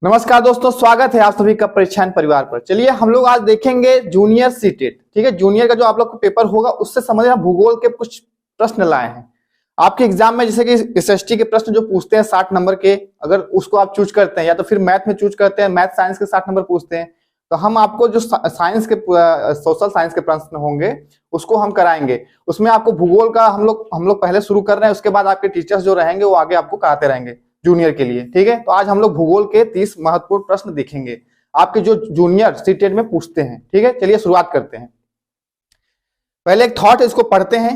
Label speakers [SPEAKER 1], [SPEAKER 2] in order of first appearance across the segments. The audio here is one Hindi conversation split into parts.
[SPEAKER 1] नमस्कार दोस्तों, स्वागत है आप सभी का परीक्षान परिवार पर। चलिए हम लोग आज देखेंगे जूनियर सीटेट। ठीक है, जूनियर का जो आप लोग का पेपर होगा उससे संबंधित भूगोल के कुछ प्रश्न लाए हैं आपके एग्जाम में। जैसे कि एसएसटी के प्रश्न जो पूछते हैं 60 नंबर के, अगर उसको आप चूज करते हैं या तो फिर मैथ में चूज करते हैं, मैथ साइंस के 60 नंबर पूछते हैं, तो हम आपको जो साइंस के सोशल साइंस के प्रश्न होंगे उसको हम कराएंगे। उसमें आपको भूगोल का हम लोग पहले शुरू कर रहे हैं, उसके बाद आपके टीचर्स जो रहेंगे वो आगे आपको कराते रहेंगे जूनियर के लिए। ठीक है, तो आज हम लोग भूगोल के 30 महत्वपूर्ण प्रश्न देखेंगे आपके जो जूनियर सीटेट में पूछते हैं। ठीक है, चलिए शुरुआत करते हैं। पहले एक थॉट इसको पढ़ते हैं।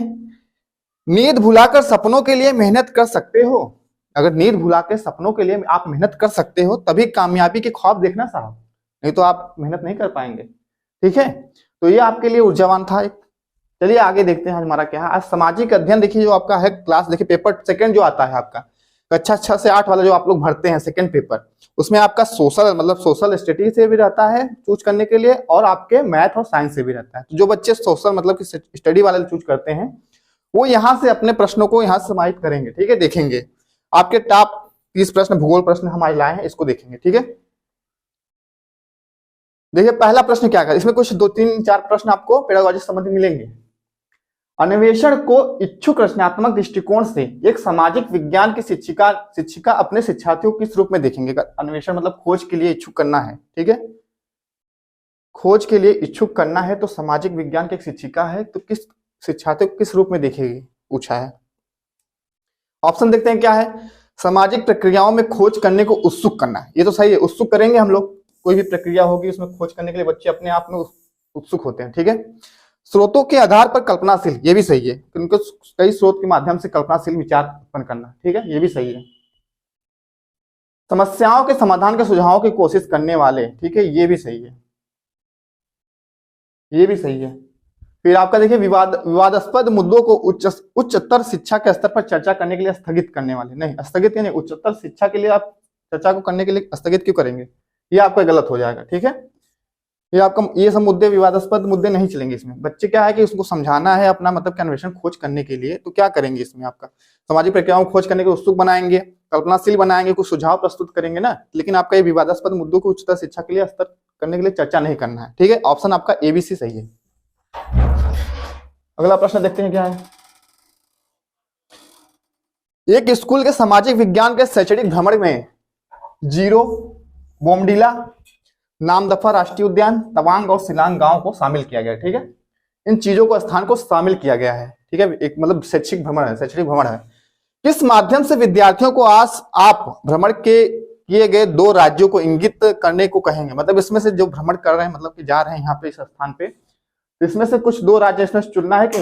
[SPEAKER 1] नींद भुलाकर सपनों के लिए मेहनत कर सकते हो। अगर नींद भुलाकर सपनों के लिए आप मेहनत कर सकते हो तभी कामयाबी के ख्वाब देखना साहब, नहीं तो आप मेहनत नहीं कर पाएंगे। ठीक है, तो ये आपके लिए ऊर्जावान था एक। चलिए आगे देखते हैं आज हमारा क्या है। आज सामाजिक अध्ययन देखिए जो आपका है क्लास, देखिए पेपर सेकंड जो आता है आपका कक्षा 6 से 8 वाला जो आप लोग भरते हैं सेकंड पेपर, उसमें आपका सोशल स्टडी से भी रहता है चूज करने के लिए और आपके मैथ और साइंस से भी रहता है। तो जो बच्चे सोशल मतलब कि स्टडी वाले चूज करते हैं वो यहाँ से अपने प्रश्नों को यहाँ समाहित करेंगे। ठीक है, देखेंगे आपके टॉप 30 प्रश्न भूगोल प्रश्न हम आज लाए हैं, इसको देखेंगे। ठीक है, देखिए पहला प्रश्न क्या है, इसमें कुछ 2-3-4 प्रश्न आपको पेडागॉजी संबंधी मिलेंगे। अन्वेषण को इच्छुक रचनात्मक दृष्टिकोण से एक सामाजिक विज्ञान की शिक्षिका अपने शिक्षार्थियों को किस रूप में देखेंगे। अन्वेषण मतलब खोज के लिए इच्छुक करना है। ठीक है, खोज के लिए इच्छुक करना है तो सामाजिक विज्ञान की एक शिक्षिका है, तो किस शिक्षार्थियों को किस रूप में देखेगी पूछा है। ऑप्शन देखते हैं क्या है। सामाजिक प्रक्रियाओं में खोज करने को उत्सुक करना है, ये तो सही है, उत्सुक करेंगे हम लोग। कोई भी प्रक्रिया होगी उसमें खोज करने के लिए बच्चे अपने आप में उत्सुक होते हैं। ठीक है, स्रोतों के आधार पर कल्पनाशील, ये भी सही है, उनको कई स्रोत के माध्यम से कल्पनाशील विचार उत्पन्न करना। ठीक है, ये भी सही है। समस्याओं के समाधान के सुझावों की कोशिश करने वाले, ठीक है, ये भी सही है, ये भी सही है। फिर आपका देखिए विवादास्पद मुद्दों को उच्चतर शिक्षा के स्तर पर चर्चा करने के लिए स्थगित करने वाले। नहीं, स्थगित नहीं, उच्चतर शिक्षा के लिए आप चर्चा को करने के लिए स्थगित क्यों करेंगे, ये आपका गलत हो जाएगा। ठीक है, ये आपका ये सब मुद्दे विवादास्पद मुद्दे नहीं चलेंगे इसमें। बच्चे क्या है कि उसको समझाना है अपना मतलब कि अन्वेषण खोज करने के लिए, तो क्या करेंगे इसमें आपका सामाजिक प्रक्रियाओं को खोज करने के उत्सुक बनाएंगे, कल्पनाशील बनाएंगे, कुछ सुझाव प्रस्तुत करेंगे ना। लेकिन आपका ये विवादास्पद मुद्दों को उच्चतर शिक्षा के लिए स्तर करने के लिए चर्चा नहीं करना है। ठीक है, ऑप्शन आपका ABC सही है। अगला प्रश्न देखते हैं क्या है। एक स्कूल के सामाजिक विज्ञान के शैक्षणिक भ्रमण में जीरो, बोमडीला, नामदफा राष्ट्रीय उद्यान, तवांग और शिलांग गांव को शामिल किया गया। ठीक है, इन चीजों को स्थान को शामिल किया गया है। ठीक है, एक मतलब शैक्षिक भ्रमण है, शैक्षणिक भ्रमण है। किस माध्यम से विद्यार्थियों को आप भ्रमण के किए गए 2 राज्यों को इंगित करने को कहेंगे। मतलब इसमें से जो भ्रमण कर रहे हैं मतलब कि जा रहे हैं यहाँ पे इस स्थान पे, इसमें से कुछ 2 राज्य इसमें चुनना है कि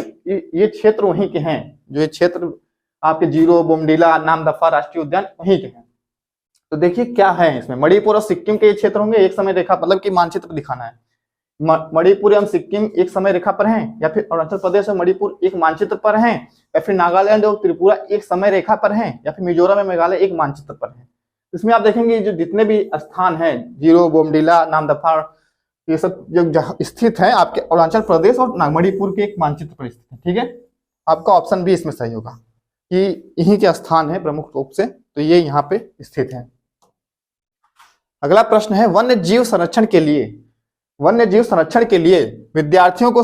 [SPEAKER 1] ये क्षेत्र वहीं के हैं, जो ये क्षेत्र आपके जीरो, बोमडीला, नामदफा राष्ट्रीय उद्यान वहीं के हैं। तो देखिए क्या है इसमें, मणिपुर और सिक्किम के ये क्षेत्र होंगे एक समय रेखा, मतलब कि मानचित्र पर दिखाना है। मणिपुर एवं सिक्किम एक समय रेखा पर हैं, या फिर अरुणाचल प्रदेश और मणिपुर एक मानचित्र पर हैं, या फिर नागालैंड और त्रिपुरा एक समय रेखा पर हैं, या फिर मिजोरम और मेघालय एक मानचित्र पर हैं। इसमें आप देखेंगे जो जितने भी स्थान हैं जीरो, बोमडीला, नामदफा, ये सब जो स्थित है आपके अरुणाचल प्रदेश और मणिपुर के एक मानचित्र पर स्थित है। ठीक है, आपका ऑप्शन भी इसमें सही होगा कि यहीं के स्थान है प्रमुख रूप से, तो ये यहाँ पे स्थित है। अगला प्रश्न है वन्य जीव संरक्षण के लिए विद्यार्थियों को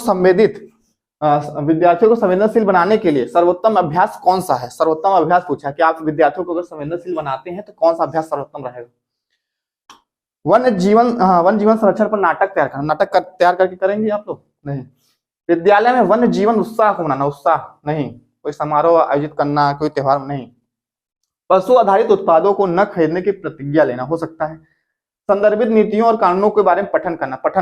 [SPEAKER 1] संवेदनशील बनाने के लिए सर्वोत्तम अभ्यास कौन सा है। सर्वोत्तम अभ्यास पूछा है कि आप विद्यार्थियों को अगर संवेदनशील बनाते हैं तो कौन सा अभ्यास सर्वोत्तम रहेगा। वन्य जीवन संरक्षण पर नाटक तैयार करना। नाटक तैयार करके करेंगे आप लोग? नहीं। विद्यालय में वन्य जीवन उत्साह को मनाना, उत्साह नहीं, कोई समारोह आयोजित करना, कोई त्योहार नहीं। पशु आधारित उत्पादों को न खरीदने की प्रतिज्ञा लेना हो सकता है। संदर्भित नीतियों और कानूनों के बारे में पठन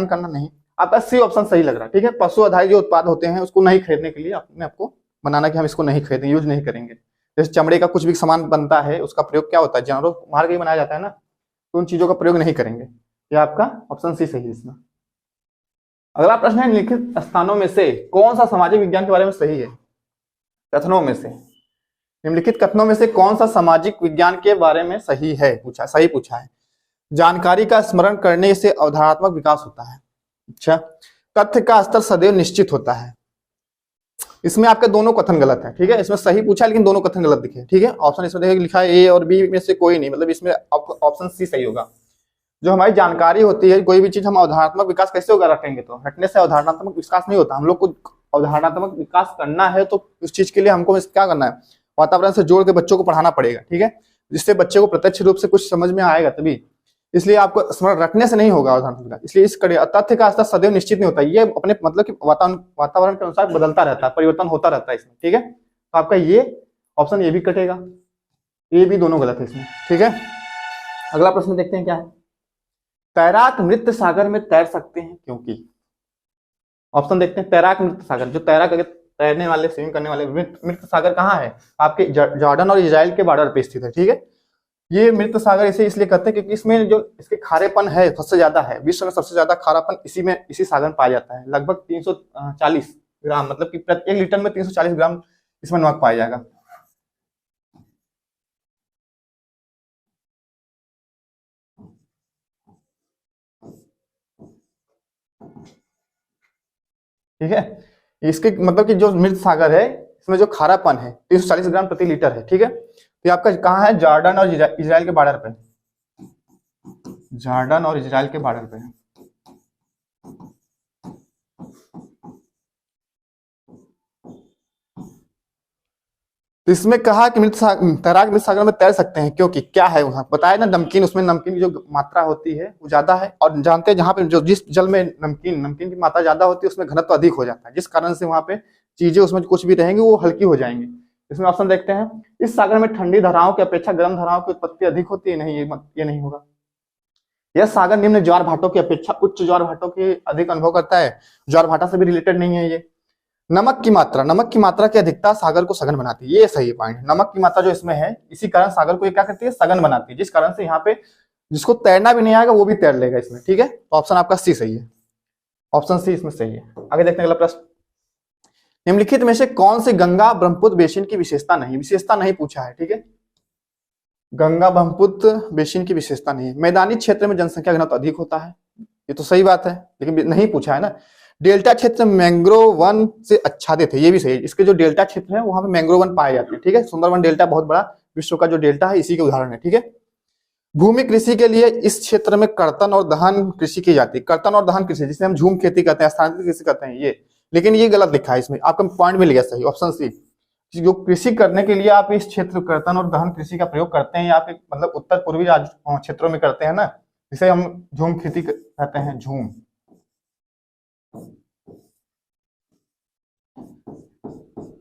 [SPEAKER 1] करना नहीं। आपका सी ऑप्शन सही लग रहा है। ठीक है, पशु आधारित जो उत्पाद होते हैं उसको नहीं खरीदने के लिए अपने आपको बनाना कि हम इसको नहीं खरीदें, यूज नहीं करेंगे। जैसे चमड़े का कुछ भी सामान बनता है उसका प्रयोग क्या होता है, जानवरों को मार के बनाया जाता है ना, तो उन चीजों का प्रयोग नहीं करेंगे। ये आपका ऑप्शन सी सही है इसमें। अगला प्रश्न है निम्नलिखित स्थानों में से कौन सा सामाजिक विज्ञान के बारे में सही है। कथनों में से निम्नलिखित कथनों में से कौन सा सामाजिक विज्ञान के बारे में सही पूछा है। जानकारी का स्मरण करने से अवधारणात्मक विकास होता है। अच्छा, तथ्य का स्तर सदैव निश्चित होता है। इसमें आपके दोनों कथन गलत है। ठीक है, इसमें सही पूछा है लेकिन दोनों कथन गलत दिखे। ठीक है, ऑप्शन इसमें देखिए लिखा है ए और बी में से कोई नहीं, मतलब इसमें ऑप्शन सी सही होगा। जो हमारी जानकारी होती है, कोई भी चीज हम अवधारणात्मक विकास कैसे होगा रखेंगे, तो हटने से अवधारणात्मक विकास नहीं होता। हम लोग को अवधारणात्मक विकास करना है तो उस चीज के लिए हमको क्या करना है, वातावरण से जोड़ के बच्चों को पढ़ाना पड़ेगा, ठीक है, जिससे बच्चे को प्रत्यक्ष रूप से कुछ समझ में आएगा तभी। इसलिए आपको स्मरण रखने से नहीं होगा अवधारणात्मक विकास। इसलिए इस तथ्य का स्तर सदैव निश्चित नहीं होता, ये अपने मतलब कि वातावरण के अनुसार बदलता रहता है, परिवर्तन होता रहता है इसमें, ठीक है। तो आपका ये ऑप्शन ए भी कटेगा, ए भी दोनों गलत है इसमें, ठीक है। अगला प्रश्न देखते हैं क्या है। तैराक मृत सागर में तैर सकते हैं क्योंकि, ऑप्शन देखते हैं। तैराक मृत सागर, जो तैराक तैरने वाले, स्विमिंग करने वाले, मृत सागर कहाँ है, आपके जॉर्डन और इजराइल के बॉर्डर पे स्थित है, ठीक है। ये मृत सागर इसे इसलिए कहते हैं क्योंकि इसमें जो इसके खारेपन है सबसे ज्यादा है, विश्व में सबसे ज्यादा खारापन इसी सागर में पाया जाता है। लगभग 340 ग्राम, मतलब कि प्रति 1 लीटर में 340 ग्राम इसमें नमक पाया जाएगा। ठीक है, इसके मतलब कि जो मृत सागर है इसमें जो खारापन है 340 ग्राम प्रति लीटर है, ठीक है। तो ये आपका कहाँ है, जॉर्डन और इजराइल के बॉर्डर पे, जॉर्डन और इजराइल के बॉर्डर पे है। तो इसमें कहा कि तैराक मृत सागर में तैर सकते हैं क्योंकि क्या है, वहां बताया ना, नमकीन, उसमें नमकीन की जो मात्रा होती है वो ज्यादा है, और जानते हैं जहां पे जो जिस जल में नमकीन की मात्रा ज्यादा होती है उसमें घनत्व अधिक हो जाता है, जिस कारण से वहां पे चीजें उसमें कुछ भी रहेंगी वो हल्की हो जाएंगी। इसमें ऑप्शन देखते हैं, इस सागर में ठंडी धाराओं की अपेक्षा गर्म धाराओं की उत्पत्ति अधिक होती है, नहीं ये नहीं होगा। यह सागर निम्न ज्वार भाटों की अपेक्षा उच्च ज्वार भाटों की अधिक अनुभव करता है, ज्वार भाटा से भी रिलेटेड नहीं है ये। नमक की मात्रा की अधिकता सागर को सघन बनाती है, ये सही पॉइंट है। नमक की मात्रा जो इसमें है इसी कारण सागर को ये क्या करती है, सघन बनाती है, जिस कारण से यहाँ पे जिसको तैरना भी नहीं आएगा वो भी तैर लेगा इसमें, ठीक है। तो ऑप्शन आपका सी सही है, ऑप्शन सी इसमें सही है। आगे देखते हैं अगला प्रश्न। निम्नलिखित में से कौन सी गंगा ब्रह्मपुत्र बेसिन की विशेषता नहीं पूछा है, ठीक है। गंगा ब्रह्मपुत्र बेसिन की विशेषता नहीं है। मैदानी क्षेत्र में जनसंख्या घनत्व अधिक होता है, ये तो सही बात है, लेकिन नहीं पूछा है ना। डेल्टा क्षेत्र मैंग्रोव वन से आच्छादित है, ये भी सही है। इसके जो डेल्टा क्षेत्र है वहां पे मैंग्रोव वन पाए जाते हैं, ठीक है। सुंदरवन डेल्टा बहुत बड़ा विश्व का जो डेल्टा है इसी के उदाहरण है, ठीक है। भूमि कृषि के लिए इस क्षेत्र में कर्तन और दहन कृषि की जाती है। कर्तन और दहन कृषि जिसे हम झूम खेती कहते हैं, स्थानांतरित कृषि कहते हैं ये, लेकिन ये गलत लिखा है इसमें, आपका पॉइंट मिल गया सही, ऑप्शन सी। जो कृषि करने के लिए आप इस क्षेत्र कर्तन और दहन कृषि का प्रयोग करते हैं, या आप मतलब उत्तर पूर्वी क्षेत्रों में करते हैं ना, जिसे हम झूम खेती कहते हैं, झूम।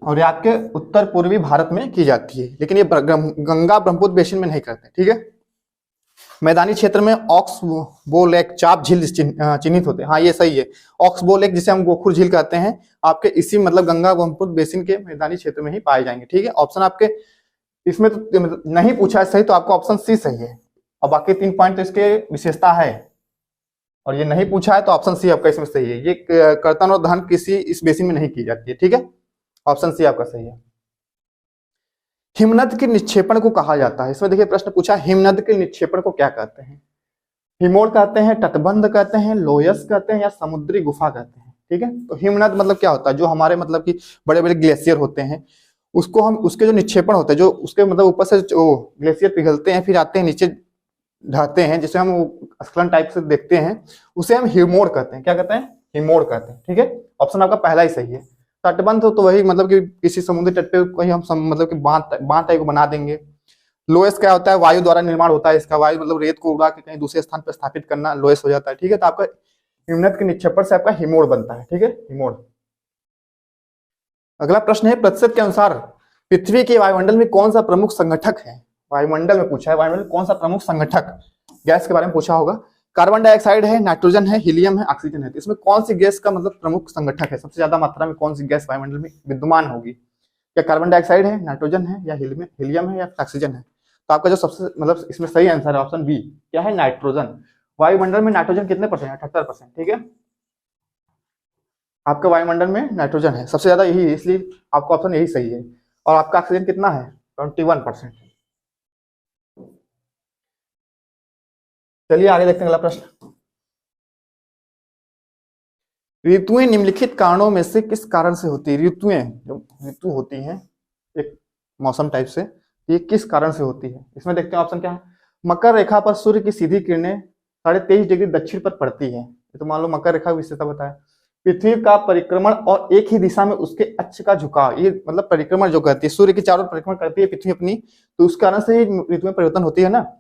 [SPEAKER 1] और ये आपके उत्तर पूर्वी भारत में की जाती है, लेकिन ये गंगा ब्रह्मपुत्र बेसिन में नहीं करते, ठीक है। मैदानी क्षेत्र में ऑक्सबो लेक, चाप झील चिन्हित होते हैं, हाँ ये सही है। ऑक्सबो लेक जिसे हम गोखुर झील कहते हैं, आपके इसी मतलब गंगा ब्रह्मपुत्र बेसिन के मैदानी क्षेत्र में ही पाए जाएंगे, ठीक है। ऑप्शन आपके इसमें तो नहीं पूछा है सही, तो आपका ऑप्शन सी सही है। और बाकी 3 पॉइंट तो इसके विशेषता है, और ये नहीं पूछा है तो ऑप्शन सी आपका इसमें सही है। ये कर्तन और दहन कृषि इस बेसिन में नहीं की जाती है, ठीक है। ऑप्शन सी आपका सही है। हिमनद के निक्षेपण को कहा जाता है, इसमें देखिए प्रश्न पूछा, हिमनद के निक्षेपण को क्या कहते हैं। हिमोड़ कहते हैं, तटबंध कहते हैं, लोयस कहते हैं, या समुद्री गुफा कहते हैं, ठीक है। तो हिमनद मतलब क्या होता है, जो हमारे मतलब कि बड़े बड़े ग्लेशियर होते हैं उसको हम, उसके जो निक्षेपण होते हैं, जो उसके मतलब ऊपर से जो ग्लेशियर पिघलते हैं फिर आते हैं नीचे ढहते हैं, जिसे हम स्खलन टाइप से देखते हैं, उसे हम हिमोड़ कहते हैं। क्या कहते हैं, हिमोड़ कहते हैं, ठीक है। ऑप्शन आपका पहला ही सही है। तटबंध तो वही मतलब कि किसी समुद्री तट पे कहीं हम मतलब कि बांध टाइप को बना देंगे। लोएस क्या होता है, वायु द्वारा निर्माण होता है इसका, वायु मतलब रेत को उड़ा के कहीं दूसरे स्थान पर स्थापित करना, लोएस हो जाता है, ठीक है। तो आपका हिमनद के निक्षेपण से आपका हिमोड़ बनता है, ठीक है, हिमोड़। अगला प्रश्न है, प्रतिशत के अनुसार पृथ्वी के वायुमंडल में कौन सा प्रमुख संगठक है। वायुमंडल में पूछा है, वायुमंडल में कौन सा प्रमुख संगठक, गैस के बारे में पूछा होगा। कार्बन डाइऑक्साइड है, नाइट्रोजन है, हीलियम है, ऑक्सीजन है। तो इसमें कौन सी गैस का मतलब प्रमुख संगठक है, सबसे ज्यादा मात्रा में कौन सी गैस वायुमंडल में विद्यमान होगी। क्या कार्बन डाइऑक्साइड है, नाइट्रोजन है, या हीलियम है, या ऑक्सीजन है। तो आपका जो सबसे मतलब इसमें सही आंसर है ऑप्शन बी, क्या है, नाइट्रोजन। वायुमंडल में नाइट्रोजन कितने परसेंट है, 78%, ठीक है। आपका वायुमंडल में नाइट्रोजन है सबसे ज्यादा, यही इसलिए आपका ऑप्शन यही सही है। और आपका ऑक्सीजन कितना है, 21%। चलिए आगे देखते हैं अगला प्रश्न। ऋतुएं निम्नलिखित कारणों में से किस कारण से होती है। ऋतुएं, जो ऋतु होती हैं एक मौसम टाइप से, ये किस कारण से होती है। इसमें देखते हैं ऑप्शन क्या है। मकर रेखा पर सूर्य की सीधी किरणें 23.5 डिग्री दक्षिण पर पड़ती है। तो मान लो मकर रेखा विशेषता बताया। पृथ्वी का परिक्रमण और एक ही दिशा में उसके अक्ष का झुकाव, ये मतलब परिक्रमण जो करती है, सूर्य के चारों परिक्रमण करती है पृथ्वी अपनी, तो उस कारण से ही ऋतु में परिवर्तन होती है ना।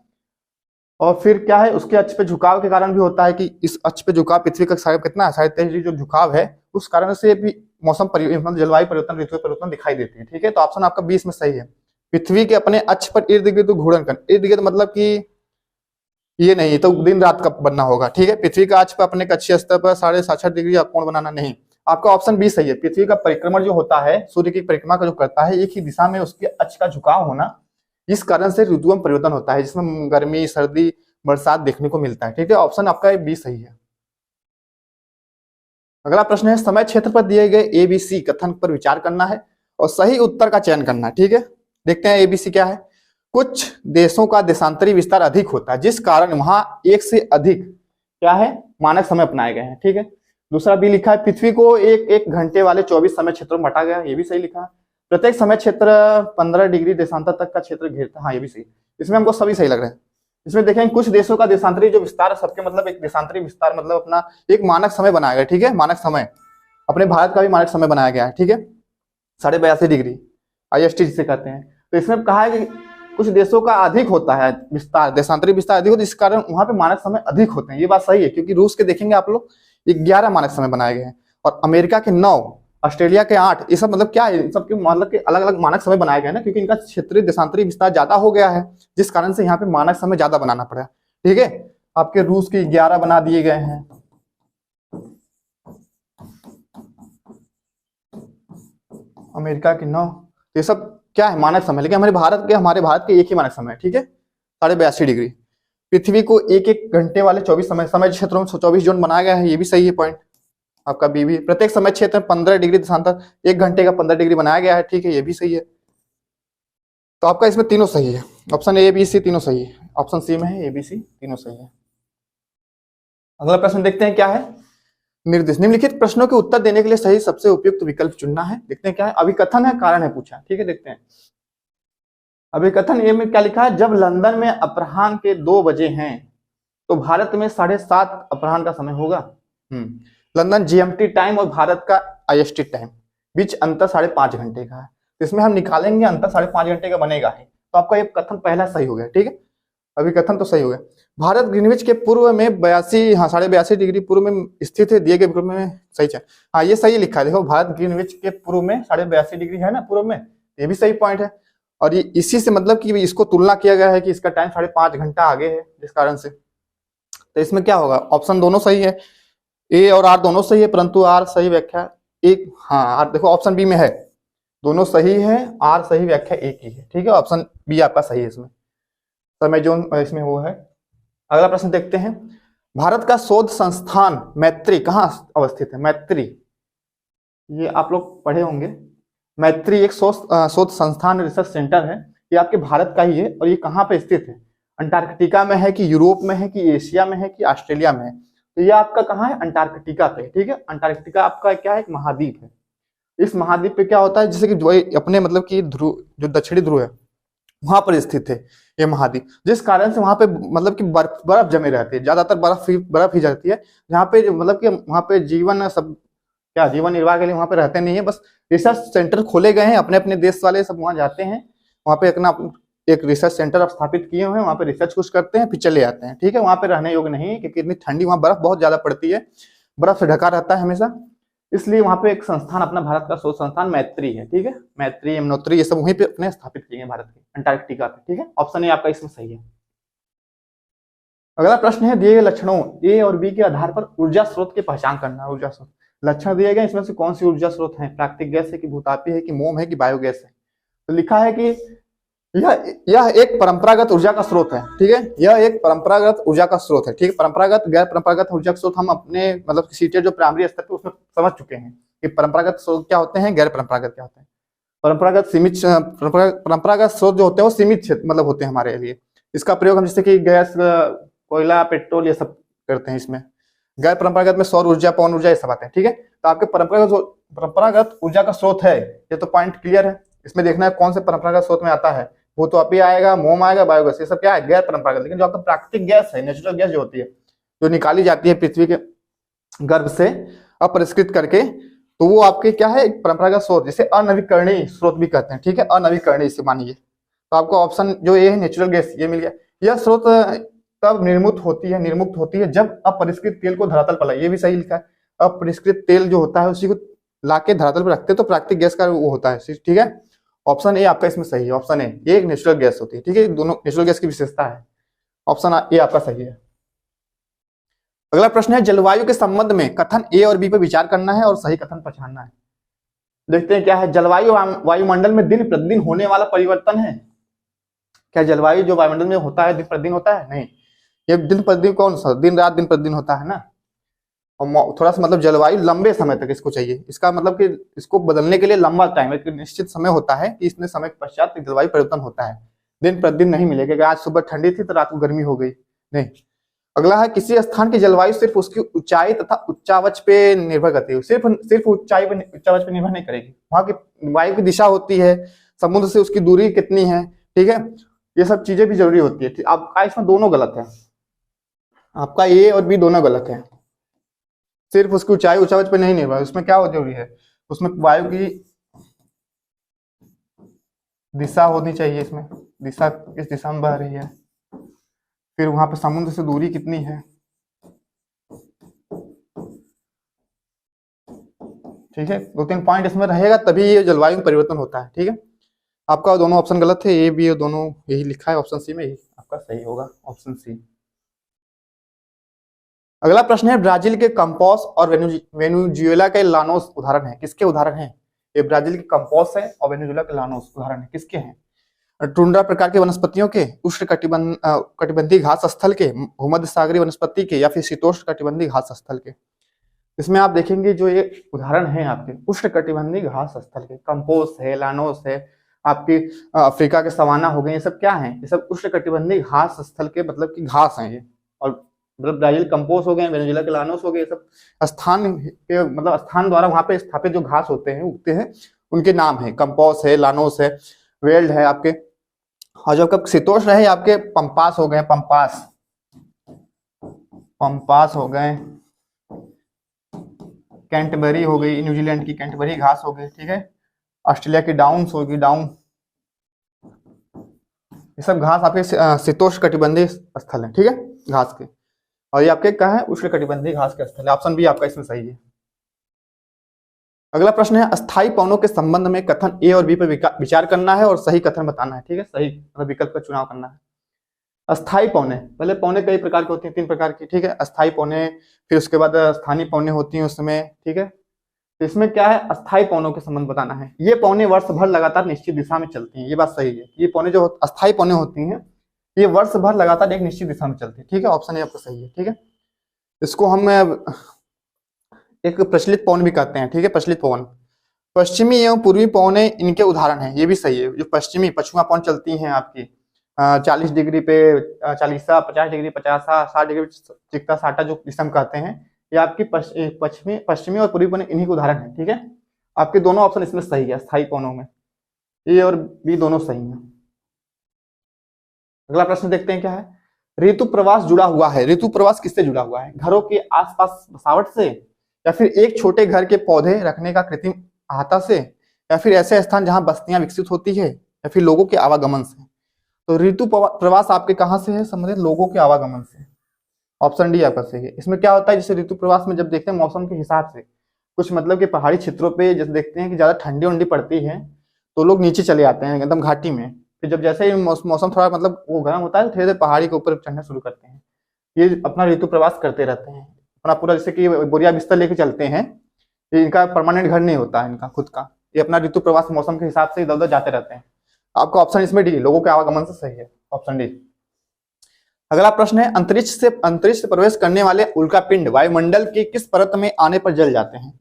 [SPEAKER 1] और फिर क्या है, उसके अक्ष पे झुकाव के कारण भी होता है कि इस अक्ष पे झुकाव पृथ्वी का कितना है 23.5 डिग्री जो झुकाव है, उस कारण से भी मौसम मतलब जलवायु परिवर्तन, ऋतु परिवर्तन दिखाई देती है। ठीक है, तो ऑप्शन आपका 20 में सही है। पृथ्वी के अपने अक्ष पर इर्द गिर्द घूर्णन कर, इर्द गिर्द मतलब कि ये नहीं तो दिन रात का बनना होगा। ठीक है, पृथ्वी का अक्ष पर अपने कक्षीय स्तर पर 66.5 डिग्री कोण बनाना नहीं। आपका ऑप्शन 20 सही है। पृथ्वी का परिक्रमण जो होता है, सूर्य की परिक्रमा का जो करता है, एक ही दिशा में उसके अक्ष का झुकाव होना, इस कारण से ऋतुओं में परिवर्तन होता है, जिसमें गर्मी, सर्दी, बरसात देखने को मिलता है। ठीक है, ऑप्शन आपका 20 सही है। अगला प्रश्न है, समय क्षेत्र पर दिए गए एबीसी कथन पर विचार करना है और सही उत्तर का चयन करना है। ठीक है, देखते हैं एबीसी क्या है। कुछ देशों का देशांतरी विस्तार अधिक होता है, जिस कारण वहां एक से अधिक क्या है मानक समय अपनाए गए हैं। ठीक है, दूसरा बी लिखा है, पृथ्वी को एक घंटे वाले 24 समय क्षेत्रों में बांटा गया, ये भी सही लिखा है। प्रत्येक समय क्षेत्र 15 डिग्री देशांतर तक का क्षेत्र घेरता है, हाँ ये भी सही। इसमें हमको सभी सही लग रहे हैं। इसमें देखें, कुछ देशों का देशांतरी जो विस्तार है, सबके मतलब एक देशांतरी विस्तार मतलब अपना एक मानक समय बनाया गया। ठीक है, मानक समय, अपने भारत का भी मानक समय बनाया गया है। ठीक है, 82.5 डिग्री IST जिसे कहते हैं। तो इसमें कहा है कि कुछ देशों का अधिक होता है विस्तार, देशांतरी विस्तार अधिक होता है, इस कारण वहां पे मानक समय अधिक होते हैं। ये बात सही है, क्योंकि रूस के देखेंगे आप लोग 11 मानक समय बनाए गए हैं और अमेरिका के 9, ऑस्ट्रेलिया के 8, ये सब मतलब क्या है, सबके मतलब के अलग अलग मानक समय बनाए गए ना, क्योंकि इनका क्षेत्रीय देशांतरी विस्तार ज्यादा हो गया है, जिस कारण से यहाँ पे मानक समय ज्यादा बनाना पड़ा। ठीक है, आपके रूस के 11 बना दिए गए हैं, अमेरिका के 9, ये सब क्या है मानक समय, लेकिन हमारे भारत के एक ही मानक समय है। ठीक है, 82.5 डिग्री। पृथ्वी को एक घंटे वाले 24 समय क्षेत्रों में 24 जोन बनाया गया है, ये भी सही है पॉइंट आपका बी भी। प्रत्येक समय क्षेत्र में 15 डिग्री देशांतर, 1 घंटे का 15 डिग्री बनाया गया है। ठीक है, ये भी सही है। तो आपका इसमें तीनों सही है, ऑप्शन ए बी सी तीनों सही है। ऑप्शन सी में है ए बी सी तीनों सही है। अगला प्रश्न देखते हैं क्या है। निर्देश, निम्नलिखित प्रश्नों के उत्तर देने के लिए सही सबसे उपयुक्त विकल्प चुनना है। देखते हैं क्या है। अभिकथन है, कारण है पूछा। ठीक है, देखते हैं। अभिकथन ए में क्या लिखा है, जब लंदन में अपराह्न के 2 बजे हैं तो भारत में 7:30 अपराह्न का समय होगा। लंदन GMT टाइम और भारत का IST टाइम बीच अंतर 5.5 घंटे का है। तो इसमें हम निकालेंगे अंतर 5.5 घंटे का बनेगा ही, तो आपका ये कथन पहला सही हो गया। ठीक है, अभिकथन तो सही हो गया। भारत ग्रीनविच के पूर्व में 82 डिग्री पूर्व में स्थित है, दिए गए पूर्व में सही है। हाँ ये सही लिखा है, देखो भारत ग्रीनविच के पूर्व में 82 डिग्री है ना पूर्व में, ये भी सही पॉइंट है। और ये इसी से मतलब कि इसको तुलना किया गया है कि इसका टाइम 5.5 घंटा आगे है, जिस कारण से। तो इसमें क्या होगा, ऑप्शन दोनों सही है, ए और आर दोनों सही है, परंतु आर सही व्याख्या एक, हाँ आर देखो ऑप्शन बी में है, दोनों सही है, आर सही व्याख्या एक ही है। ठीक है, ऑप्शन बी आपका सही है इसमें, समय जोन इसमें वो है। अगला प्रश्न देखते हैं। भारत का शोध संस्थान मैत्री कहाँ अवस्थित है। मैत्री, ये आप लोग पढ़े होंगे। मैत्री एक शोध संस्थान रिसर्च सेंटर है, ये आपके भारत का ही है। और ये कहाँ पे स्थित है, अंटार्कटिका में है कि यूरोप में है कि एशिया में है कि ऑस्ट्रेलिया में है। तो ये आपका कहाँ है, अंटार्कटिका पे। ठीक है, अंटार्कटिका आपका क्या है, एक महाद्वीप है। इस महाद्वीप पे क्या होता है, जैसे कि जो अपने मतलब कि ध्रुव, जो दक्षिणी ध्रुव है वहां पर स्थित है ये महाद्वीप, जिस कारण से वहां पे मतलब कि बर्फ जमे रहती है, ज्यादातर बर्फ ही जाती है, जहाँ पे मतलब कि वहां पे जीवन सब क्या जीवन निर्वाह के लिए वहां पे रहते नहीं है, बस रिसर्च सेंटर खोले गए हैं, अपने अपने देश वाले सब वहां जाते हैं, वहां पे अपना एक रिसर्च सेंटर स्थापित किए हुए हैं, वहां पे रिसर्च कुछ करते हैं फिर चले जाते हैं। ठीक है, वहां पे रहने योग्य नहीं है, क्योंकि इतनी ठंडी वहां बर्फ बहुत ज्यादा पड़ती है, बर्फ से ढका रहता है हमेशा, इसलिए वहां पे एक संस्थान अपना भारत का शोध संस्थान मैत्री है। ठीक है, मैत्री, यमुनोत्री, ये सब वहीं पे अपने स्थापित किए हैं भारत के अंटार्कटिका पे। ठीक है, ऑप्शन ए आपका इसमें सही है। अगला प्रश्न है, दिए गए लक्षणों ए और बी के आधार पर ऊर्जा स्रोत की पहचान करना। ऊर्जा स्रोत लक्षण दिए गए, इसमें से कौन सी ऊर्जा स्रोत है, प्राकृतिक गैस है कि भूतापी है कि मोम है कि बायोगैस है। तो लिखा है कि यह एक परंपरागत ऊर्जा का स्रोत है। ठीक है, यह एक परंपरागत ऊर्जा का स्रोत है। ठीक है, परंपरागत गैर परंपरागत ऊर्जा का स्रोत हम अपने मतलब सीटेट जो प्राइमरी स्तर पे उसमें समझ चुके हैं कि परंपरागत स्रोत क्या होते हैं, गैर परंपरागत क्या होते हैं। परंपरागत स्रोत जो होते हैं वो सीमित क्षेत्र मतलब होते हैं हमारे लिए, इसका प्रयोग हम जैसे कि गैस, कोयला, पेट्रोल ये सब करते हैं इसमें। गैर परंपरागत में सौर ऊर्जा, पवन ऊर्जा ये सब आते हैं। ठीक है, तो आपके परंपरागत ऊर्जा का स्रोत है, ये तो पॉइंट क्लियर है। इसमें देखना है कौन से परंपरागत स्रोत में आता है, भूतापी आएगा, मोम आएगा, बायोगैस, ये सब क्या है गैर परंपरागत। लेकिन जो आपका प्राकृतिक गैस है, नेचुरल गैस जो होती है, जो निकाली जाती है पृथ्वी के गर्भ से अपरिष्कृत करके, तो वो आपके क्या है, एक परंपरागत स्रोत, जिसे अनवीकरणीय स्रोत भी कहते हैं। ठीक है, अनवीकरणीय इसे मानिए। तो आपको ऑप्शन जो ये है नेचुरल गैस ये मिल गया। यह स्रोत तब निर्मुक्त होती है जब अपरिष्कृत तेल को धरातल पर लाए, ये भी सही लिखा है। अपरिष्कृत तेल जो होता है उसी को लाके धरातल पर रखते हैं तो प्राकृतिक गैस का वो होता है। ठीक है, ऑप्शन ए आपका इसमें सही है। ऑप्शन ए, ये एक नेचुरल गैस होती है। ठीक है, दोनों नेचुरल गैस की विशेषता है। ऑप्शन ए आपका सही है। अगला प्रश्न है, जलवायु के संबंध में कथन ए और बी पर विचार करना है और सही कथन पहचानना है। देखते हैं क्या है। जलवायु वायुमंडल में दिन प्रतिदिन होने वाला परिवर्तन है। क्या जलवायु जो वायुमंडल में होता है दिन प्रतिदिन होता है? नहीं, ये दिन प्रतिदिन कौन सा, दिन रात दिन प्रतिदिन होता है ना। और थोड़ा सा मतलब जलवायु लंबे समय तक इसको चाहिए, इसका मतलब कि इसको बदलने के लिए लंबा टाइम, एक निश्चित समय होता है कि इतने समय के पश्चात जलवायु परिवर्तन होता है। दिन प्रतिदिन नहीं मिलेगा कि आज सुबह ठंडी थी तो रात को गर्मी हो गई, नहीं। अगला है, किसी स्थान की जलवायु सिर्फ उसकी ऊंचाई तथा उच्चावच पे निर्भर करती है। सिर्फ ऊंचाई पर उच्चावच पे निर्भर नहीं करेगी, वहां की वायु की दिशा होती है, समुद्र से उसकी दूरी कितनी है, ठीक है, ये सब चीजें भी जरूरी होती है। आपका इसमें दोनों गलत है, आपका ए और बी दोनों गलत है। सिर्फ उसकी ऊंचाई उच्चावच पे नहीं निर्भर, उसमें क्या जरूरी है, उसमें वायु की दिशा होनी चाहिए, इसमें दिशा किस दिशा में बह रही है, फिर वहां पे समुद्र से दूरी कितनी है। ठीक है, 2-3 पॉइंट इसमें रहेगा तभी ये जलवायु में परिवर्तन होता है। ठीक है, आपका दोनों ऑप्शन गलत है, ए बी दोनों यही लिखा है, ऑप्शन सी में यही आपका सही होगा, ऑप्शन सी। अगला प्रश्न है, ब्राजील के कंपोस और वेनेजुएला के लानोस उदाहरण है, किसके उदाहरण है? ये ब्राजील के कंपोस है और वेनेजुएला के लानोस उदाहरण है, किसके हैं? टुंड्रा प्रकार के वनस्पतियों के, उष्ण कटिबंधीय घास स्थल के, भूमध्य सागरीय वनस्पति के, या फिर शीतोष्ण कटिबंधीय घास स्थल के। इसमें आप देखेंगे जो ये उदाहरण है आपके उष्ण कटिबंधीय घास स्थल के, कंपोस है, लानोस है, आपकी अफ्रीका के सवाना हो गए, ये सब क्या है? ये सब उष्ण कटिबंधीय घास स्थल के मतलब की घास है ये। और मतलब ब्राजील कंपोस हो गए, वेनेजुएला के लानोस हो गए, ये सब स्थान के मतलब स्थान द्वारा वहां पे स्थापित जो घास होते हैं उगते हैं उनके नाम है। कंपोस है, लानोस है, वेल्ड है आपके। और जो कब शीतोष्ण है आपके पंपास हो गए, पंपास हो गए, कैंटबरी हो गई, न्यूजीलैंड की कैंटबरी घास हो गई। ठीक है, ऑस्ट्रेलिया की डाउन्स होगी, डाउन, ये सब घास आपके शीतोष्ण कटिबंधीय स्थल है। ठीक है, घास के, और ये आपके क्या है? उष्ण कटिबंधीय घास के स्थल है। ऑप्शन बी आपका इसमें सही है। अगला प्रश्न है, अस्थायी पौनों के संबंध में कथन ए और बी पर विचार करना है और सही कथन बताना है। ठीक है, सही मतलब विकल्प का चुनाव करना है। अस्थायी पौने, पहले पौने कई प्रकार के होती हैं, 3 प्रकार की। ठीक है, अस्थायी पौने, फिर उसके बाद स्थानीय पौने होती हैं उसमें। ठीक है, तो इसमें क्या है? अस्थायी पौनों के संबंध बताना है। ये पौने वर्ष भर लगातार निश्चित दिशा में चलती हैं, ये बात सही है। ये पौने जो अस्थायी पौने होती हैं ये वर्ष भर लगातार एक निश्चित दिशा में चलती है। ठीक है, ऑप्शन ए आपका सही है। ठीक है, इसको हम एक प्रचलित पवन भी कहते हैं। ठीक है, प्रचलित पवन, पश्चिमी एवं पूर्वी पवने इनके उदाहरण हैं, ये भी सही है। जो पश्चिमी पछुआ पवन चलती हैं आपकी 40 डिग्री पे 40, 50 डिग्री, 50, 60 डिग्री चिकता साटा जो जिसम कहते हैं, ये आपकी पश्चिमी और पूर्वी पवन इन्हीं के उदाहरण है। ठीक है, आपके दोनों ऑप्शन इसमें सही है। स्थायी पवनों में ए और बी दोनों सही है। अगला प्रश्न देखते हैं क्या है। ऋतु प्रवास जुड़ा हुआ है, ऋतु प्रवास किससे जुड़ा हुआ है? घरों के आसपास बसावट से, या फिर एक छोटे घर के पौधे रखने का कृत्रिम अहाता से, या फिर ऐसे स्थान जहां बस्तियां विकसित होती है, या फिर लोगों के आवागमन से। तो ऋतु प्रवास आपके कहां से है संबंधित? लोगों के आवागमन से। ऑप्शन डी आपका सही है। इसमें क्या होता है, जैसे ऋतु प्रवास में जब देखते हैं मौसम के हिसाब से, कुछ मतलब कि पहाड़ी क्षेत्रों पे जैसे देखते हैं कि ज्यादा ठंडी उंडी पड़ती है तो लोग नीचे चले आते हैं एकदम घाटी में। फिर जब जैसे ही मौसम थोड़ा मतलब वो गर्म होता है, धीरे धीरे पहाड़ी के ऊपर चढ़ना शुरू करते हैं। ये अपना ऋतु प्रवास करते रहते हैं अपना पूरा, जैसे कि बोरिया बिस्तर लेके चलते हैं। ये इनका परमानेंट घर नहीं होता है इनका खुद का, ये अपना ऋतु प्रवास मौसम के हिसाब से इधर उधर जाते रहते हैं। आपका ऑप्शन इसमें डी, लोगों के आवागमन से सही है, ऑप्शन डी। अगला प्रश्न है, अंतरिक्ष से प्रवेश करने वाले उल्कापिंड वायुमंडल की किस परत में आने पर जल जाते हैं?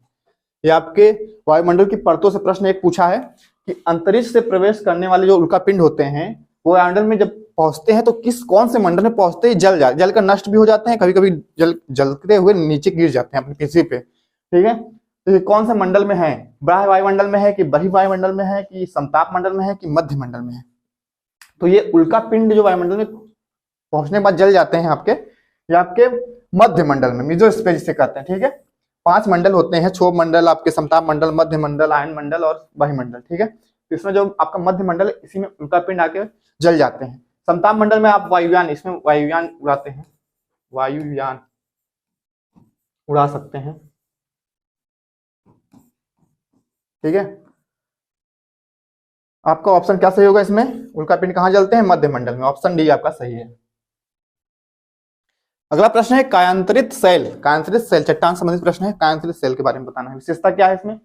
[SPEAKER 1] ये आपके वायुमंडल की परतों से प्रश्न एक पूछा है कि अंतरिक्ष से प्रवेश करने वाले जो उल्कापिंड होते हैं वो वायुमंडल में जब पहुंचते हैं तो कौन से मंडल में पहुंचते ही जल कर नष्ट भी हो जाते हैं, कभी कभी जलते हुए नीचे गिर जाते हैं अपनी पृथ्वी पे। ठीक है, तो ये कौन से मंडल में है? बाह्य वायुमंडल में है कि बहिर्वायुमंडल वायुमंडल में है कि समताप मंडल में है कि मध्य मंडल में है? तो ये उल्कापिंड जो वायुमंडल में पहुंचने के बाद जल जाते हैं आपके, ये आपके मध्य मंडल में मेसोस्फीयर जिसे कहते हैं, ठीक है। 5 मंडल होते हैं, क्षोभ मंडल, आपके समताप मंडल, मध्य मंडल, आयन मंडल और वायुमंडल, ठीक है। तो इसमें जो आपका मध्य मंडल है, इसी में उनका पिंड आके जल जाते हैं। समताप मंडल में आप वायुयान, इसमें वायुयान उड़ाते हैं, वायुयान उड़ा सकते हैं, ठीक है। आपका ऑप्शन क्या सही होगा इसमें, उल्का पिंड कहां जलते हैं, मध्य मंडल में। ऑप्शन डी आपका सही है। अगला प्रश्न है कायांतरित सेल। कायांतरित सेल चट्टान संबंधित प्रश्न है, कायांतरित सेल के बारे में बताना है। विशेषता क्या है इसमें,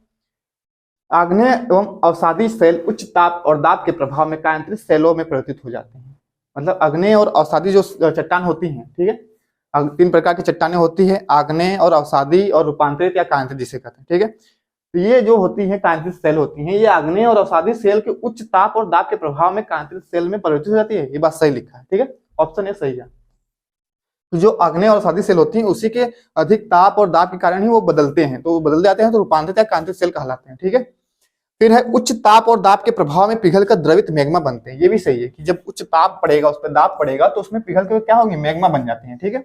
[SPEAKER 1] आग्नेय एवं अवसादी सेल उच्च ताप और दाब के प्रभाव में कायांतरित सेलों में परिवर्तित हो जाते हैं। मतलब आग्नेय और अवसादी जो चट्टान होती हैं, ठीक है, 3 प्रकार की चट्टानें होती है, आग्नेय और अवसादी और रूपांतरित या कायांतरित जिसे कहते हैं, ठीक है। तो ये जो होती है कायांतरित सेल होती हैं, ये आग्नेय और अवसादी सेल के उच्च ताप और दाब के प्रभाव में कायांतरित सेल में परिवर्तित हो जाती है। ये बात सही लिखा है, ठीक है, ऑप्शन ए सही है। तो जो आग्नेय और अवसादी सेल होती हैं, उसी के अधिक ताप और दाब के कारण ही वो बदलते हैं, तो बदल जाते हैं, तो रूपांतरित या कायांतरित सेल कहलाते हैं, ठीक है। फिर है उच्च ताप और दाब के प्रभाव में पिघलकर द्रवित मैग्मा बनते हैं। ये भी सही है कि जब उच्च ताप पड़ेगा, उस पर दाब पड़ेगा, तो उसमें पिघल के क्या होगी, मैग्मा बन जाते हैं, ठीक है।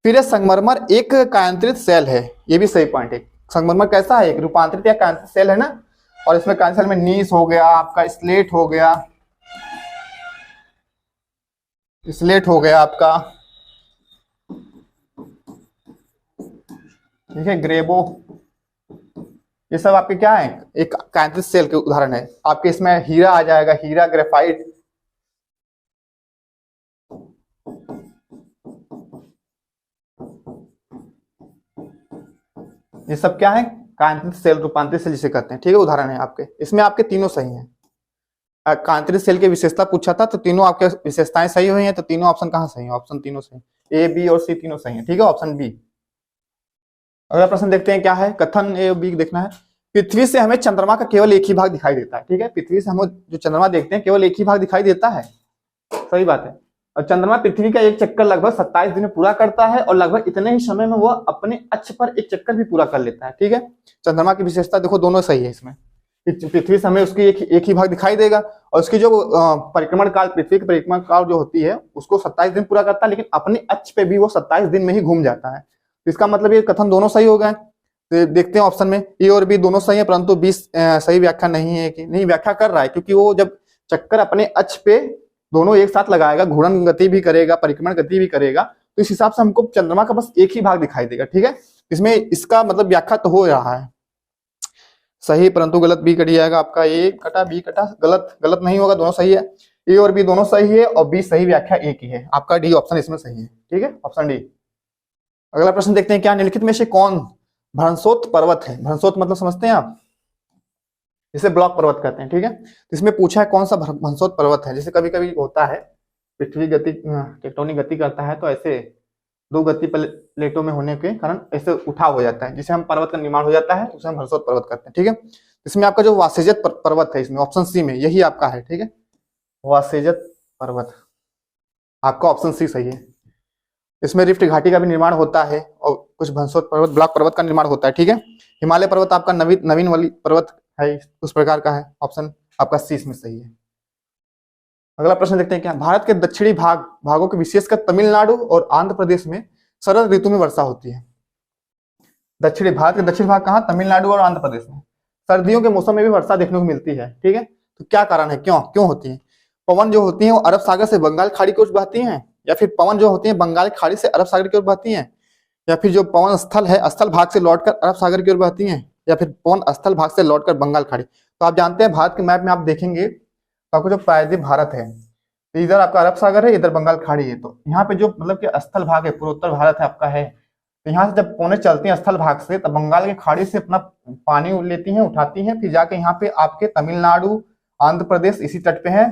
[SPEAKER 1] फिर है संगमरमर एक कायांतरित सेल है। ये भी सही पॉइंट है। संगमरमर कैसा है, एक रूपांतरित या कायांतरित सेल है ना। और इसमें कायांतरित सेल में नीस हो गया, आपका स्लेट हो गया, स्लेट हो गया आपका, ठीक है, ग्रेबो, ये सब आपके क्या है, एक कायांतरित सेल के उदाहरण है। आपके इसमें हीरा आ जाएगा, हीरा, ग्रेफाइट, ये सब क्या है, कायांतरित सेल, रूपांतरित सेल जिसे कहते हैं, ठीक है, उदाहरण है आपके। इसमें आपके तीनों सही हैं। कायांतरित सेल की विशेषता पूछा था, तो तीनों आपके विशेषताएं सही हुई हैं, तो तीनों ऑप्शन कहाँ सही है, ऑप्शन तीनों सही, ए, बी और सी तीनों सही है, ठीक है, ऑप्शन बी। अगला प्रश्न देखते हैं क्या है, कथन ए और बी देखना है। पृथ्वी से हमें चंद्रमा का केवल एक ही भाग दिखाई देता है, ठीक है। पृथ्वी से हम जो चंद्रमा देखते हैं, केवल एक ही भाग दिखाई देता है, सही बात है। और चंद्रमा पृथ्वी का एक चक्कर लगभग 27 दिन में पूरा करता है, और लगभग इतने ही समय में वह अपने अक्ष पर एक चक्कर भी पूरा कर लेता है, ठीक है। चंद्रमा की विशेषता देखो, दोनों सही है इसमें। पृथ्वी से हमें उसकी एक ही भाग दिखाई देगा, और उसकी जो परिक्रमण काल, पृथ्वी की परिक्रमण काल जो होती है, उसको 27 दिन पूरा करता है, लेकिन अपने अक्ष पे भी वो 27 दिन में ही घूम जाता है। इसका मतलब ये कथन दोनों सही हो गए। तो देखते हैं ऑप्शन में, ए और बी दोनों सही है, परंतु बी सही व्याख्या नहीं है, कि नहीं व्याख्या कर रहा है, क्योंकि वो जब चक्कर अपने अक्ष पे दोनों एक साथ लगाएगा, घूर्णन गति भी करेगा, परिक्रमण गति भी करेगा, तो इस हिसाब से हमको चंद्रमा का बस एक ही भाग दिखाई देगा, ठीक है। इसमें इसका मतलब व्याख्या तो हो रहा है सही, परंतु गलत बी कट जाएगा आपका, ए कटा बी कटा, गलत गलत नहीं होगा, दोनों सही है। ए और बी दोनों सही है, और बी सही व्याख्या ए की है, आपका डी ऑप्शन इसमें सही है, ठीक है, ऑप्शन डी। अगला प्रश्न देखते हैं क्या, निम्नलिखित में से कौन भ्रंशोत पर्वत है। भ्रंशोत मतलब समझते हैं आप, इसे ब्लॉक पर्वत कहते हैं, ठीक है। इसमें पूछा है कौन सा भ्रंशोत पर्वत है। जैसे कभी कभी होता है, पृथ्वी गति, टेक्टोनिक गति करता है, तो ऐसे दो गति प्लेटों में होने के कारण ऐसे उठाव हो जाता है, जिसे हम पर्वत का निर्माण हो जाता है, उसे हम भ्रंशोत पर्वत कहते हैं, ठीक है। इसमें आपका जो वासेजत पर्वत है, इसमें ऑप्शन सी में यही आपका है, ठीक है, वासेजत पर्वत, आपका ऑप्शन सी सही है। इसमें रिफ्ट घाटी का भी निर्माण होता है, और कुछ भ्रंशोत पर्वत, ब्लॉक पर्वत का निर्माण होता है, ठीक है। हिमालय पर्वत आपका नवीन वाली पर्वत है, उस प्रकार का है, ऑप्शन आपका सी इसमें सही है। अगला प्रश्न देखते हैं क्या, भारत के दक्षिणी भागों के विशेषकर तमिलनाडु और आंध्र प्रदेश में शरद ऋतु में वर्षा होती है। दक्षिणी, भारत के दक्षिणी भाग कहाँ, तमिलनाडु और आंध्र प्रदेश में सर्दियों के मौसम में भी वर्षा देखने को मिलती है, ठीक है। तो क्या कारण है, क्यों होती है। पवन जो होती है वो अरब सागर से बंगाल खाड़ी की ओर बहती हैं, या फिर पवन जो होती है बंगाल खाड़ी से अरब सागर की ओर बहती हैं, या फिर जो पवन स्थल है स्थल भाग से लौटकर अरब सागर की ओर बहती हैं, या फिर पवन स्थल भाग से लौटकर बंगाल खाड़ी। तो आप जानते हैं भारत के मैप में आप देखेंगे तो आपको जो प्रायद्वीप भारत है, तो इधर आपका अरब सागर है, इधर बंगाल खाड़ी है, तो यहाँ पे जो मतलब कि स्थल भाग है, पूर्वोत्तर भारत है आपका है, तो यहाँ से जब पौने चलती हैं स्थल भाग से, तब बंगाल की खाड़ी से अपना पानी लेती हैं, उठाती हैं, फिर जाके यहाँ पे आपके तमिलनाडु, आंध्र प्रदेश इसी तट पे है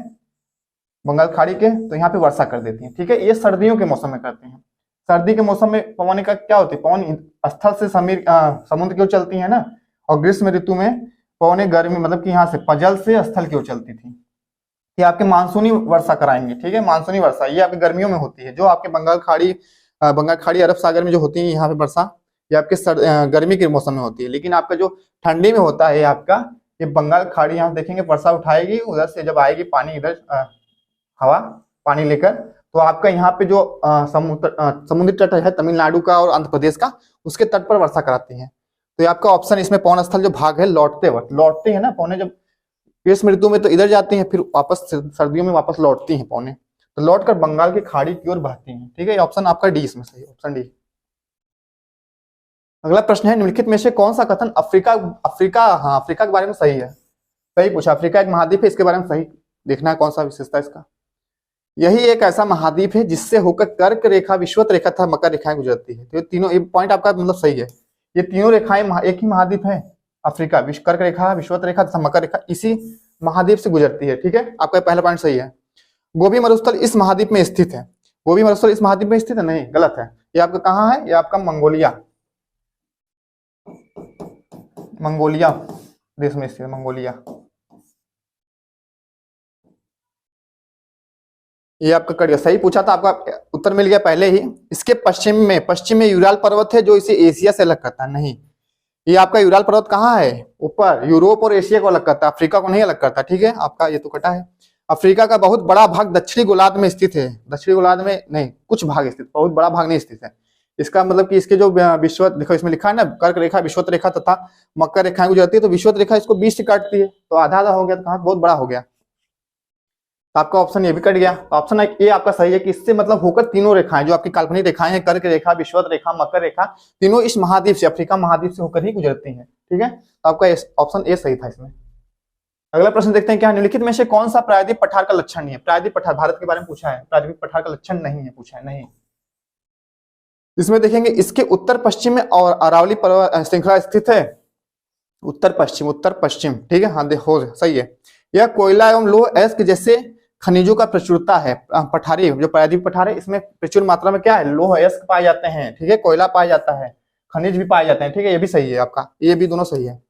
[SPEAKER 1] बंगाल खाड़ी के, तो यहाँ पे वर्षा कर देती हैं, ठीक है। ये सर्दियों के मौसम में करते हैं। सर्दी के मौसम में पवन का क्या होती है, पवन स्थल से समुद्र की ओर चलती है ना, और ग्रीष्म ऋतु में पवन गर्मी मतलब कि यहाँ से पजल से स्थल की ओर चलती थी। ये आपके मानसूनी वर्षा कराएंगे, ठीक है, मानसूनी वर्षा ये आपके गर्मियों में होती है, जो आपके बंगाल खाड़ी अरब सागर में जो होती है यहाँ पे वर्षा, ये आपके गर्मी के मौसम में होती है। लेकिन आपका जो ठंडी में होता है आपका, ये बंगाल खाड़ी यहाँ देखेंगे वर्षा उठाएगी, उधर से जब आएगी पानी, इधर हवा पानी लेकर, तो आपका यहाँ पे जो समुद्री तट है तमिलनाडु का और आंध्र प्रदेश का, उसके तट पर वर्षा कराती है। तो ये आपका ऑप्शन इसमें पवन स्थल जो भाग है लौटते वक्त, लौटते हैं ना पौने, जब ग्रीष्म ऋतु में तो इधर जाती हैं, फिर वापस सर्दियों में वापस लौटती हैं पौने, तो लौटकर बंगाल की खाड़ी की ओर बहती हैं। ठीक है, ऑप्शन आपका डी इसमें सही, ऑप्शन डी। अगला प्रश्न है, निम्नलिखित में से कौन सा कथन अफ्रीका के बारे में सही है? सही पूछा, अफ्रीका एक महाद्वीप है, इसके बारे में सही देखना है कौन सा विशेषता इसका। यही एक ऐसा महाद्वीप है जिससे होकर कर्क रेखा, विषुवत रेखा तथा मकर रेखाएं गुजरती है। तो ये तीनों, ये पॉइंट आपका मतलब सही है, ये तीनों रेखाएं एक ही महाद्वीप है अफ्रीका, कर्क रेखा, विषुवत रेखा तथा मकर रेखा इसी महाद्वीप से गुजरती है। ठीक है, आपका पहला पॉइंट सही है। गोबी मरुस्थल इस महाद्वीप में स्थित है। गोबी मरुस्थल इस महाद्वीप में स्थित है? नहीं, गलत है। ये आपका कहाँ है? ये आपका मंगोलिया देश में स्थित है, मंगोलिया। ये आपका कट सही पूछा था, आपका उत्तर मिल गया पहले ही। इसके पश्चिम में यूराल पर्वत है जो इसे एशिया से अलग करता है। नहीं, ये आपका यूराल पर्वत कहाँ है? ऊपर, यूरोप और एशिया को अलग करता है, अफ्रीका को नहीं अलग करता। ठीक है, आपका ये तो कटा है। अफ्रीका का बहुत बड़ा भाग दक्षिणी गोलार्ध में स्थित है। दक्षिणी गोलार्ध में नहीं, कुछ भाग स्थित, बहुत बड़ा भाग नहीं स्थित है। इसका मतलब कि इसके जो विषुवत, देखो इसमें लिखा है ना, कर्क रेखा, विषुवत रेखा तथा मकर रेखाएं गुजरती है, तो विषुवत रेखा इसको बीच से काटती है, तो आधा आधा हो गया, तो कहाँ बहुत बड़ा हो गया। तो आपका ऑप्शन ये भी कट गया। तो ऑप्शन ए आपका सही है कि इससे मतलब होकर तीनों रेखाएं जो आपकी काल्पनिक रेखाएं हैं, कर्क रेखा, विषुवत रेखा, मकर रेखा, तीनों इस महाद्वीप से, अफ्रीका महाद्वीप से होकर ही गुजरती हैं। ठीक है, तो आपका ऑप्शन ए सही था इसमें। अगला प्रश्न देखते हैं, क्या निम्नलिखित में से कौन सा प्रायद्वीप पठार का लक्षण नहीं है? प्रायद्वीप पठार भारत के बारे में पूछा है, प्रायद्वीप पठार का लक्षण नहीं है, पूछा है नहीं। इसमें देखेंगे इसके उत्तर पश्चिम में और अरावली पर्वत श्रृंखला स्थित है। उत्तर पश्चिम। ठीक है, हाँ देखो सही है। यह कोयला एवं लौह अयस्क जैसे खनिजों का प्रचुरता है। पठारी जो प्रायद्वीप पठार है, इसमें प्रचुर मात्रा में क्या है? लौह अयस्क पाए जाते हैं। ठीक है, कोयला पाया जाता है, खनिज भी पाए जाते हैं। ठीक है, ये भी सही है आपका, ये भी दोनों सही है।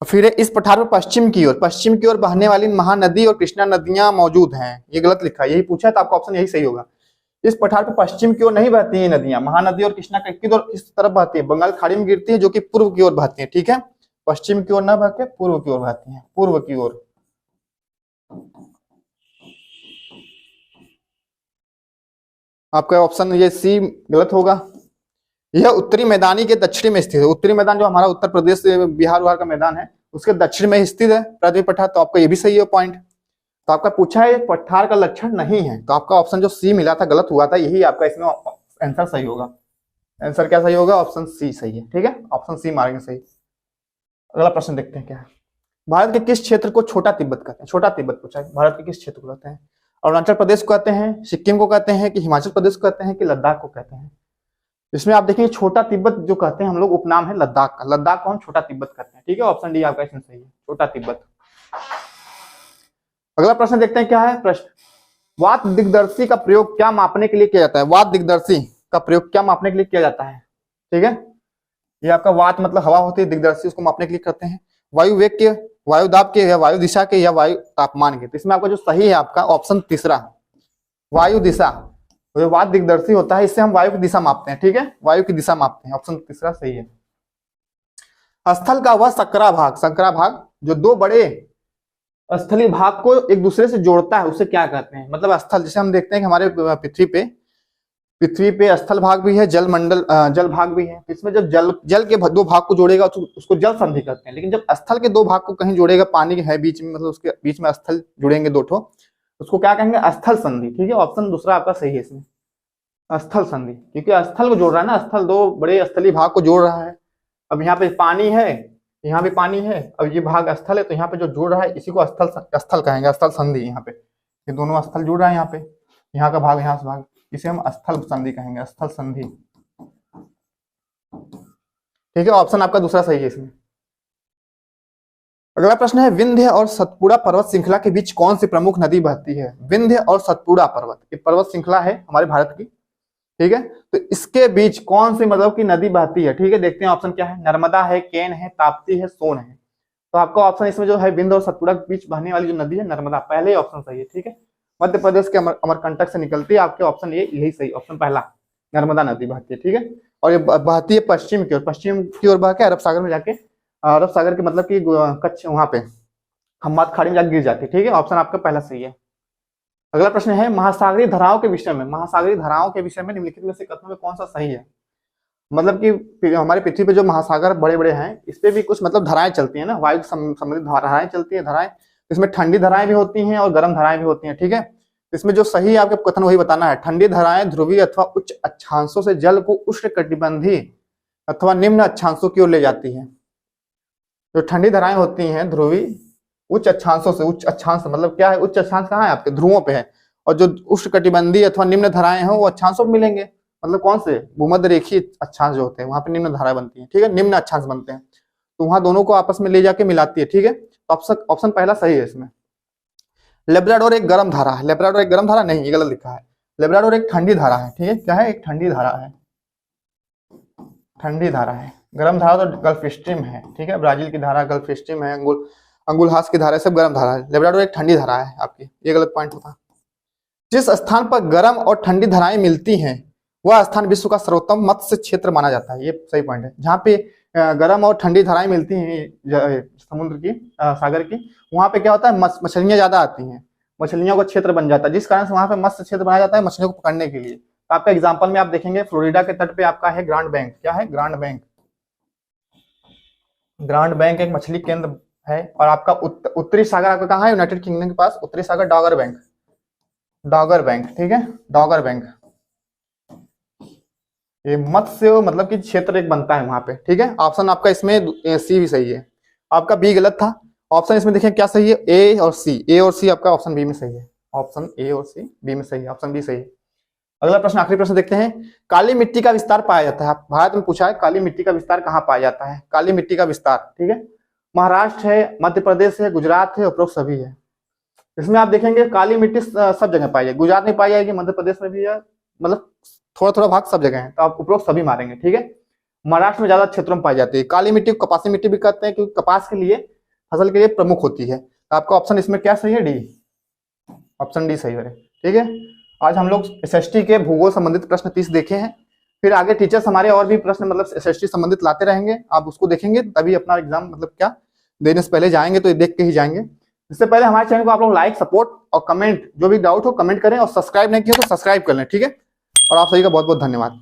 [SPEAKER 1] फिर इस पठार पर पश्चिम की ओर बहने वाली महानदी और कृष्णा नदियां मौजूद हैं। ये गलत लिखा है, यही पूछा है, तो आपका ऑप्शन यही सही होगा। इस पठार पर पश्चिम की ओर नहीं बहती है नदियां, महानदी और कृष्णा किस तरफ बहती है? बंगाल खाड़ी में गिरती है, जो कि पूर्व की ओर बहती है। ठीक है, पश्चिम की ओर न बह के पूर्व की ओर बहती है, पूर्व की ओर। आपका ऑप्शन ये सी गलत होगा। यह उत्तरी मैदानी के दक्षिण में स्थित है। उत्तरी मैदान जो हमारा उत्तर प्रदेश बिहार का मैदान है, उसके दक्षिण में स्थित है प्रायद्वीप पठार, तो आपका ये भी सही है पॉइंट। तो आपका पूछा है पठार का लक्षण नहीं है, तो आपका ऑप्शन जो सी मिला था गलत हुआ था, यही आपका इसमें आंसर सही होगा। आंसर क्या सही होगा? ऑप्शन सी सही है। ठीक है, ऑप्शन सी मारेंगे सही। अगला प्रश्न देखते हैं क्या है। भारत के किस क्षेत्र को छोटा तिब्बत कहते हैं? छोटा तिब्बत पूछा है, भारत के किस क्षेत्र को कहते हैं? अरुणाचल प्रदेश को कहते हैं, सिक्किम को कहते हैं, कि हिमाचल प्रदेश को कहते हैं, कि लद्दाख को कहते हैं? इसमें आप देखेंगे छोटा तिब्बत जो कहते हैं हम लोग, उपनाम है लद्दाख का, लद्दाख को हम छोटा तिब्बत कहते हैं। ठीक है, ऑप्शन डी आपका इसमें सही है, छोटा तिब्बत। अगला प्रश्न देखते हैं क्या है। प्रश्न, वात दिग्दर्शी का प्रयोग क्या मापने के लिए किया जाता है? वात दिग्दर्शी का प्रयोग क्या मापने के लिए किया जाता है? ठीक है, ये आपका वात मतलब हवा होती है, दिग्दर्शी उसको मापने के लिए करते हैं। वायु वेग के, वायु दाब के, या वायु दिशा के, या वायु तापमान के? तो इसमें आपका जो सही है आपका ऑप्शन तीसरा, वायु दिशा। तो वात दिग्दर्शी होता है, इससे हम वायु की दिशा मापते हैं। ठीक है, वायु की दिशा मापते हैं, ऑप्शन तीसरा सही है। स्थल का वह संकरा भाग जो दो बड़े स्थलीय भाग को एक दूसरे से जोड़ता है, उसे क्या कहते हैं? मतलब स्थल, जैसे हम देखते हैं कि हमारे पृथ्वी पे स्थल भाग भी है, जल भाग भी है। इसमें जब जल के दो भाग को जोड़ेगा उसको जल संधि कहते हैं, लेकिन जब स्थल के दो भाग को कहीं जोड़ेगा, पानी है बीच में, मतलब उसके बीच में स्थल जुड़ेंगे दो ठो, उसको क्या कहेंगे? स्थल संधि। ठीक है, ऑप्शन दूसरा आपका सही है इसमें, स्थल संधि, क्योंकि स्थल को जोड़ रहा है ना, स्थल दो बड़े स्थलीय भाग को जोड़ रहा है। अब यहाँ पे पानी है, यहाँ भी पानी है, अब ये भाग स्थल है, तो यहाँ पे जो जोड़ रहा है इसी को स्थल कहेंगे, स्थल संधि। यहाँ पे ये दोनों स्थल जुड़ रहा है, यहाँ पे यहाँ का भाग, यहाँ से भाग, इसे हम स्थल संधि कहेंगे, स्थल संधि। ठीक है, ऑप्शन आपका दूसरा सही है इसमें। अगला प्रश्न है, विंध्य और सतपुड़ा पर्वत श्रृंखला के बीच कौन सी प्रमुख नदी बहती है? विंध्य और सतपुड़ा पर्वत, ये पर्वत श्रृंखला है हमारे भारत की। ठीक है, तो इसके बीच कौन सी मतलब की नदी बहती है? ठीक है, देखते हैं ऑप्शन क्या है। नर्मदा है, केन है, ताप्ती है, सोन है? तो आपका ऑप्शन इसमें जो है, विंध्य और सतपुड़ा के बीच बहने वाली जो नदी है नर्मदा, पहले ऑप्शन सही है। ठीक है, मध्य प्रदेश के अमरकंटक से निकलती है, आपके ऑप्शन यही सही, ऑप्शन पहला, नर्मदा नदी बहती है। ठीक है, और ये बहती है पश्चिम की ओर बह के अरब सागर में जाके, अरब सागर के मतलब कि कच्छ, वहां पे हम्माद खाड़ी में जाके गिर जाती है। ठीक है, ऑप्शन आपका पहला सही है। अगला प्रश्न है महासागरीय धाराओं के विषय में, महासागरीय धाराओं के विषय में निम्नलिखित में से कथनों में कौन सा सही है। मतलब कि हमारे पृथ्वी पे जो महासागर बड़े बड़े हैं इस पे भी कुछ मतलब धाराएं चलती हैं ना, वायु संबंधित धाराएं चलती हैं, धाराएं, इसमें ठंडी धाराएं भी होती हैं और गर्म धाराएं भी होती हैं, ठीक है। इसमें जो सही है आपके कथन वही बताना है। ठंडी धाराएं ध्रुवीय अथवा उच्च अक्षांशों से जल को उष्णकटिबंधीय अथवा निम्न अक्षांशों की ओर ले जाती है। जो ठंडी धाराएं होती हैं ध्रुवीय उच्च अक्षांशों से, उच्च अक्षांश मतलब क्या है, उच्च अक्षांश कहाँ है आपके ध्रुवों पे है, और जो उष्णकटिबंधीय अथवा निम्न धाराएं हैं वो अक्षांशों में मिलेंगे, मतलब कौन से, भूमध्य रेखीय अक्षांश जो होते हैं वहां पे निम्न धारा बनती है, ठीक है, निम्न अक्षांश बनते हैं, तो वहां दोनों को आपस में ले जाके मिलाती है, ठीक है। तो ऑप्शन पहला सही है इसमें। लेब्राडोर एक गर्म धारा है, लेब्राडोर एक गर्म धारा नहीं, ये गलत लिखा है। लेब्राडोर एक ठंडी धारा है, ठीक है, क्या है, एक ठंडी धारा है, ठंडी धारा है। गर्म धारा तो गल्फ स्ट्रीम है, ठीक है, ब्राजील की धारा गल्फ स्ट्रीम है, अंगुलहास की धारा सब गर्म धारा है। लेब्राडोर एक ठंडी धारा है आपकी, ये गलत पॉइंट होता। जिस स्थान पर गर्म और ठंडी धाराएं मिलती हैं वह स्थान विश्व का सर्वोत्तम मत्स्य क्षेत्र माना जाता है, ये सही पॉइंट है। जहाँ पे गर्म और ठंडी धाराएं मिलती हैं समुद्र की, सागर की, वहां पे क्या होता है, मछलियां ज्यादा आती हैं, मछलियों का क्षेत्र बन जाता है, जिस कारण से वहां पे मत्स्य क्षेत्र बनाया जाता है मछलियों को पकड़ने के लिए। तो आपका एग्जाम्पल में आप देखेंगे फ्लोरिडा के तट पे आपका है ग्रांड बैंक, क्या है, ग्रांड बैंक, ग्रांड बैंक एक मछली केंद्र है। और आपका उत्तरी सागर आपका कहाँ है, यूनाइटेड किंगडम के पास उत्तरी सागर, डॉगर बैंक, डॉगर बैंक, ठीक है, डॉगर बैंक, ये मत्स्य मतलब कि क्षेत्र एक बनता है वहां पे, ठीक है। ऑप्शन आपका इसमें सी भी सही है, आपका बी गलत था। ऑप्शन इसमें देखें क्या सही है, ए और सी, ए और सी आपका ऑप्शन बी में सही है, ऑप्शन ए और सी बी में सही है, ऑप्शन बी सही है। अगला प्रश्न, आखिरी प्रश्न देखते हैं। काली मिट्टी का विस्तार पाया जाता है, भारत में पूछा है काली मिट्टी का विस्तार कहाँ पाया जाता है, काली मिट्टी का विस्तार, ठीक है, महाराष्ट्र है, मध्य प्रदेश है, गुजरात है, उपरोक्त सभी है। इसमें आप देखेंगे काली मिट्टी सब जगह पाई जाएगी, गुजरात में पाई जाएगी, मध्य प्रदेश में भी है, मतलब थोड़ा थोड़ा भाग सब जगह है, तो आप उपरोक्त सभी मारेंगे, ठीक है। महाराष्ट्र में ज्यादा क्षेत्रों में पाई जाती है काली मिट्टी को, कपासी मिट्टी भी कहते हैं क्योंकि कपास के लिए, फसल के लिए प्रमुख होती है। तो आपका ऑप्शन इसमें क्या सही है, डी, ऑप्शन डी सही है, ठीक है। आज हम लोग एसएसटी के भूगोल संबंधित प्रश्न 30 देखे हैं, फिर आगे टीचर्स हमारे और भी प्रश्न मतलब एसएसटी संबंधित लाते रहेंगे, आप उसको देखेंगे तभी अपना एग्जाम मतलब क्या देने से पहले जाएंगे तो ये देख के ही जाएंगे। इससे पहले हमारे चैनल को आप लोग लाइक, सपोर्ट और कमेंट, जो भी डाउट हो कमेंट करें, और सब्सक्राइब नहीं किया तो सब्सक्राइब कर लें, ठीक है। और आप सभी का बहुत बहुत धन्यवाद।